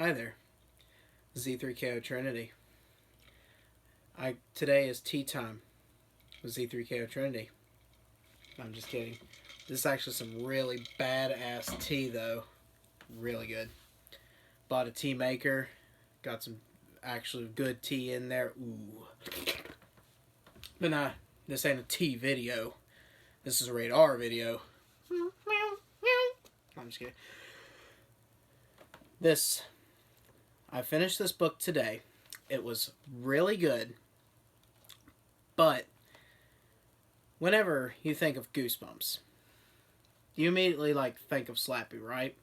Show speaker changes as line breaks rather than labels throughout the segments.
Hi there, Z3KO Trinity. Today is tea time with Z3KO Trinity. I'm just kidding. This is actually some really badass tea though. Really good. Bought a tea maker. Got some actually good tea in there. Ooh. But nah, this ain't a tea video. This is a rated R video. I'm just kidding. I finished this book today. It was really good. But whenever you think of Goosebumps, you immediately think of Slappy, right?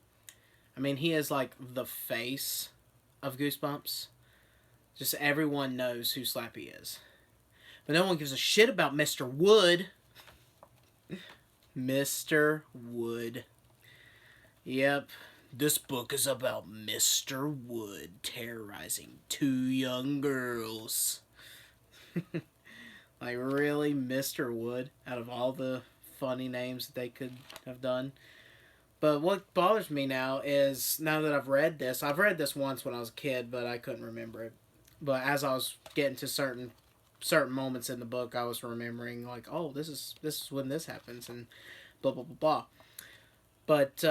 I mean, he is like the face of Goosebumps. Just everyone knows who Slappy is. But no one gives a shit about Mr. Wood. Mr. Wood. Yep. This book is about Mr. Wood terrorizing two young girls. Like, really, Mr. Wood, out of all the funny names that they could have done. But what bothers me now is, now that I've read this once when I was a kid, but I couldn't remember it. But as I was getting to certain moments in the book, I was remembering, like, oh, this is when this happens, and blah, blah, blah, blah. But,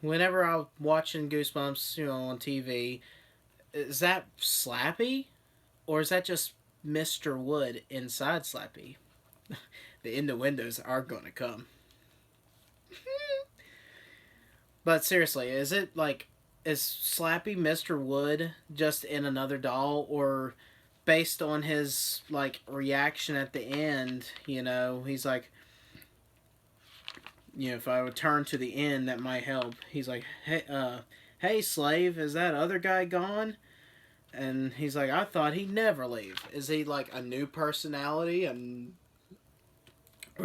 whenever I'm watching Goosebumps, on TV, is that Slappy? Or is that just Mr. Wood inside Slappy? The innuendos are gonna come. But seriously, is Slappy Mr. Wood just in another doll? Or based on his, reaction at the end, he's like, if I would turn to the end, that might help. He's like, hey, slave, is that other guy gone? And he's like, I thought he'd never leave. Is he, a new personality? Or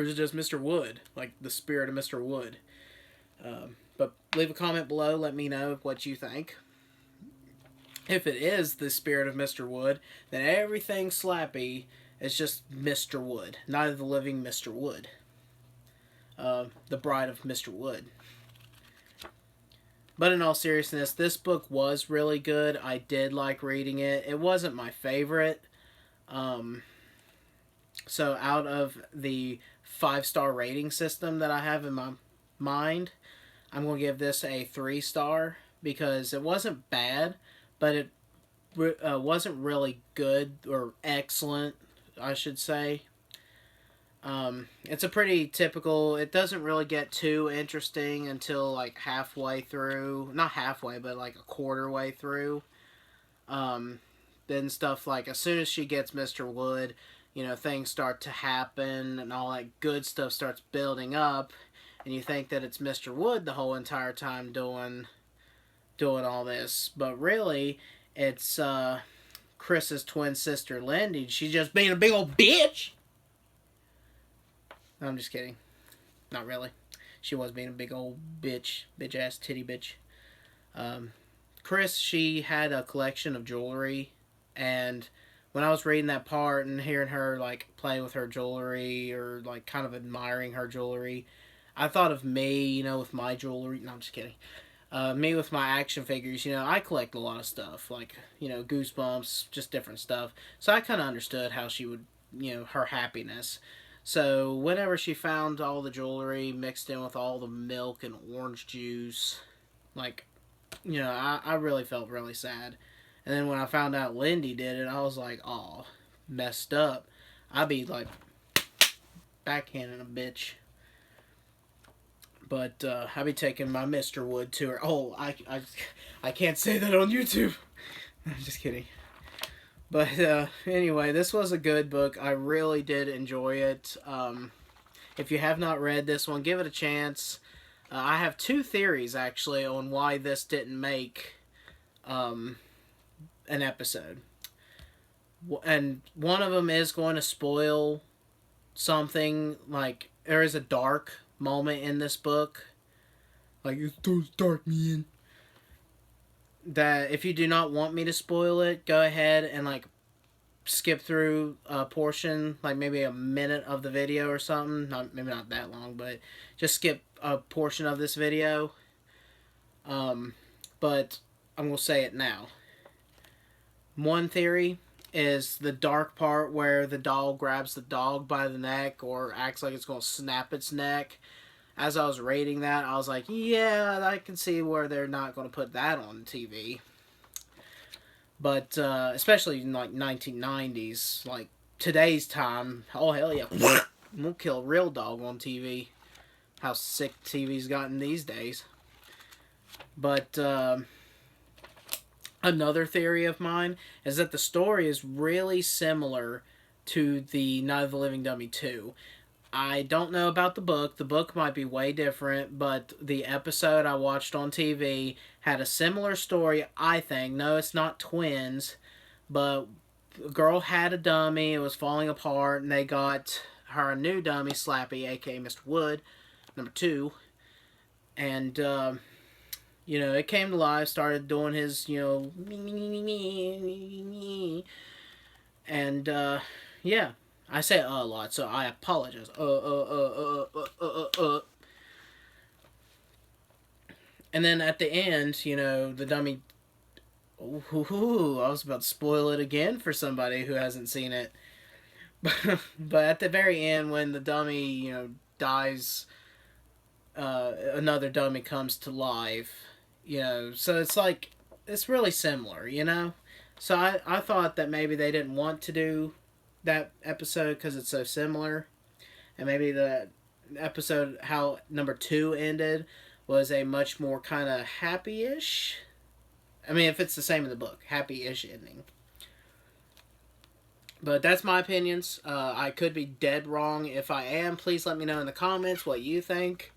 is it just Mr. Wood? Like, the spirit of Mr. Wood? But leave a comment below. Let me know what you think. If it is the spirit of Mr. Wood, then everything Slappy is just Mr. Wood. Night of the Living Mr. Wood. The Bride of Mr. Wood. But in all seriousness, this book was really good. I did like reading it. It wasn't my favorite. So out of the 5-star rating system that I have in my mind, I'm going to give this a 3-star because it wasn't bad, but it wasn't really good or excellent, I should say. It's a pretty typical, it doesn't really get too interesting until halfway through, not halfway, but a quarter way through. Then stuff as soon as she gets Mr. Wood, things start to happen and all that good stuff starts building up, and you think that it's Mr. Wood the whole entire time doing all this, but really it's Chris's twin sister Lindy. She's just being a big old bitch. No, I'm just kidding. Not really. She was being a big old bitch ass titty bitch. Chris, she had a collection of jewelry, and when I was reading that part and hearing her play with her jewelry or kind of admiring her jewelry, I thought of me, with my jewelry. No, I'm just kidding. Me with my action figures, I collect a lot of stuff, Goosebumps, just different stuff. So I kind of understood how she would, her happiness. So whenever she found all the jewelry mixed in with all the milk and orange juice, I really felt really sad. And then when I found out Lindy did it, I was like, aw, messed up. I'd be backhanding a bitch. But I'll be taking my Mr. Wood to her. Oh, I can't say that on YouTube. I'm just kidding. But anyway, this was a good book. I really did enjoy it. If you have not read this one, give it a chance. I have 2 theories, actually, on why this didn't make an episode. And one of them is going to spoil something. There is a dark moment in this book. It's those dark, man. That if you do not want me to spoil it, go ahead and skip through a portion, maybe a minute of the video or something. Maybe not that long, but just skip a portion of this video. But I'm going to say it now. One theory is the dark part where the doll grabs the dog by the neck or acts like it's going to snap its neck. As I was reading that, I was like, yeah, I can see where they're not going to put that on TV. But especially in like 1990s, like today's time, oh hell yeah, we'll kill a real dog on TV. How sick TV's gotten these days. But another theory of mine is that the story is really similar to the Night of the Living Dummy 2. I don't know about the book. The book might be way different, but the episode I watched on TV had a similar story, I think. No, it's not twins, but a girl had a dummy. It was falling apart, and they got her a new dummy, Slappy, aka Mr. Wood, number 2. And, you know, it came to life, started doing his, you know, and, yeah. I say a lot, so I apologize. And then at the end, you know, the dummy... Ooh, I was about to spoil it again for somebody who hasn't seen it. But at the very end, when the dummy, you know, dies, another dummy comes to life. You know, so it's like, it's really similar, you know? So I thought that maybe they didn't want to do that episode because it's so similar, and maybe the episode how number 2 ended was a much more kind of happy-ish. I mean, if it's the same in the book, happy-ish ending. But that's my opinions. I could be dead wrong. If I am, please let me know in the comments what you think.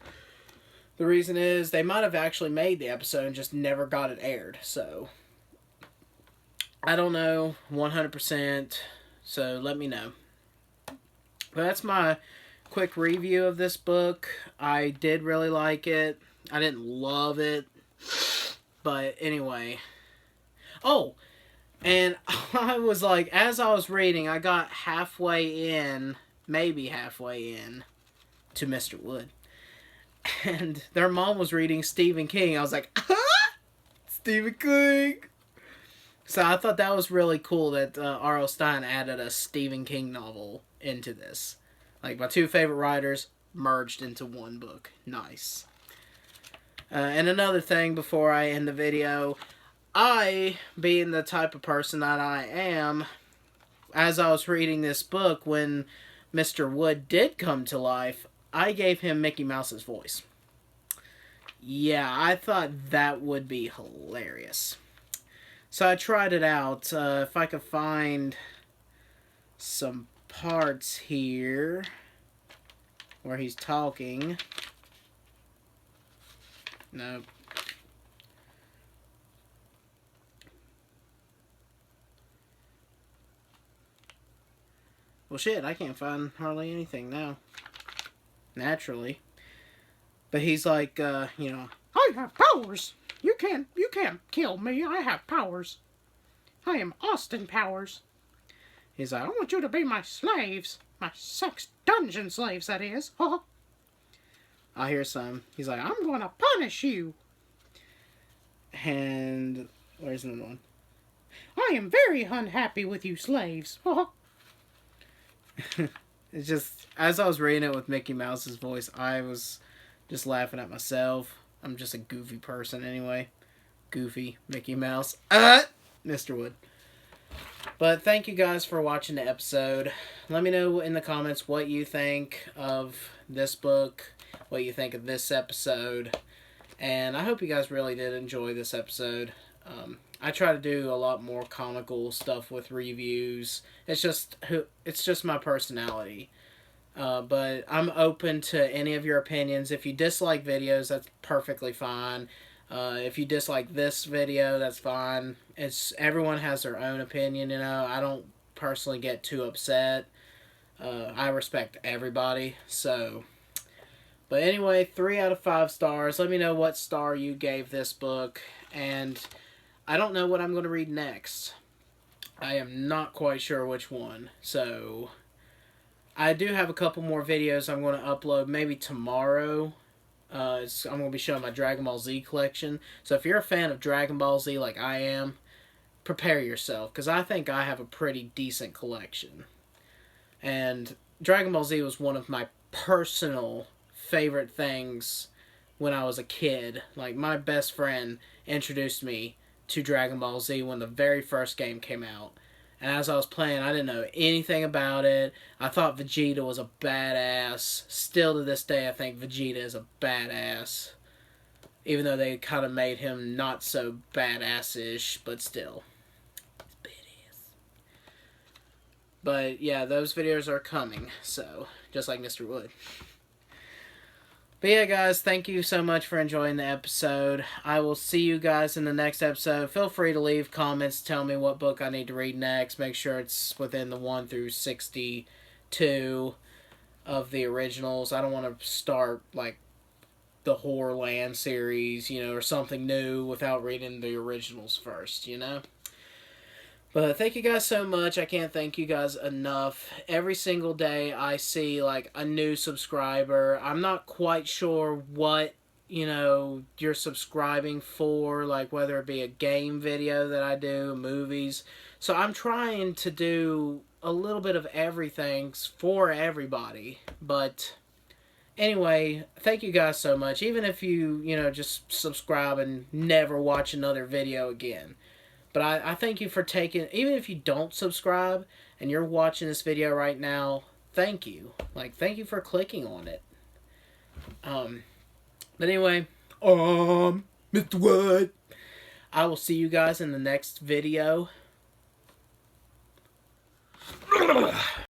The reason is they might have actually made the episode and just never got it aired. So I don't know 100%. So let me know. But that's my quick review of this book. I did really like it. I didn't love it. But anyway. Oh, and I was like, as I was reading, I got halfway in, maybe halfway in, to Mr. Wood. And their mom was reading Stephen King. I was like, Stephen King! So I thought that was really cool that R.L. Stine added a Stephen King novel into this. Like, my 2 favorite writers merged into one book. Nice. And another thing before I end the video, I, being the type of person that I am, as I was reading this book, when Mr. Wood did come to life, I gave him Mickey Mouse's voice. Yeah, I thought that would be hilarious. So I tried it out. If I could find some parts here where he's talking. Nope. Well, shit, I can't find hardly anything now. Naturally. But he's like, you know, I have powers! You can't kill me. I have powers. I am Austin Powers. He's like, I want you to be my slaves. My sex dungeon slaves, that is. I hear some. He's like, I'm going to punish you. And where's another one? I am very unhappy with you slaves. It's just, as I was reading it with Mickey Mouse's voice, I was just laughing at myself. I'm just a goofy person anyway. Goofy Mickey Mouse. Mr. Wood. But thank you guys for watching the episode. Let me know in the comments what you think of this book, what you think of this episode. And I hope you guys really did enjoy this episode. I try to do a lot more comical stuff with reviews. It's just my personality. But I'm open to any of your opinions. If you dislike videos, that's perfectly fine. If you dislike this video, that's fine. Everyone has their own opinion, you know. I don't personally get too upset. I respect everybody, so. But anyway, 3 out of 5 stars. Let me know what star you gave this book. And I don't know what I'm going to read next. I am not quite sure which one. So I do have a couple more videos I'm going to upload maybe tomorrow. I'm going to be showing my Dragon Ball Z collection. So if you're a fan of Dragon Ball Z like I am, prepare yourself, because I think I have a pretty decent collection. And Dragon Ball Z was one of my personal favorite things when I was a kid. Like, my best friend introduced me to Dragon Ball Z when the very first game came out. And as I was playing, I didn't know anything about it. I thought Vegeta was a badass. Still to this day, I think Vegeta is a badass. Even though they kind of made him not so badass-ish, but still. He's badass. But yeah, those videos are coming, so just like Mr. Wood. But yeah, guys, thank you so much for enjoying the episode. I will see you guys in the next episode. Feel free to leave comments, tell me what book I need to read next. Make sure it's within the 1 through 62 of the originals. I don't want to start, like, the Horrorland series, you know, or something new without reading the originals first, you know? But thank you guys so much. I can't thank you guys enough. Every single day I see, like, a new subscriber. I'm not quite sure what, you know, you're subscribing for, like, whether it be a game video that I do, movies. So I'm trying to do a little bit of everything for everybody. But anyway, thank you guys so much. Even if you, you know, just subscribe and never watch another video again. But I thank you for taking, even if you don't subscribe and you're watching this video right now, thank you. Like, thank you for clicking on it. But anyway, Mr. Wood, I will see you guys in the next video.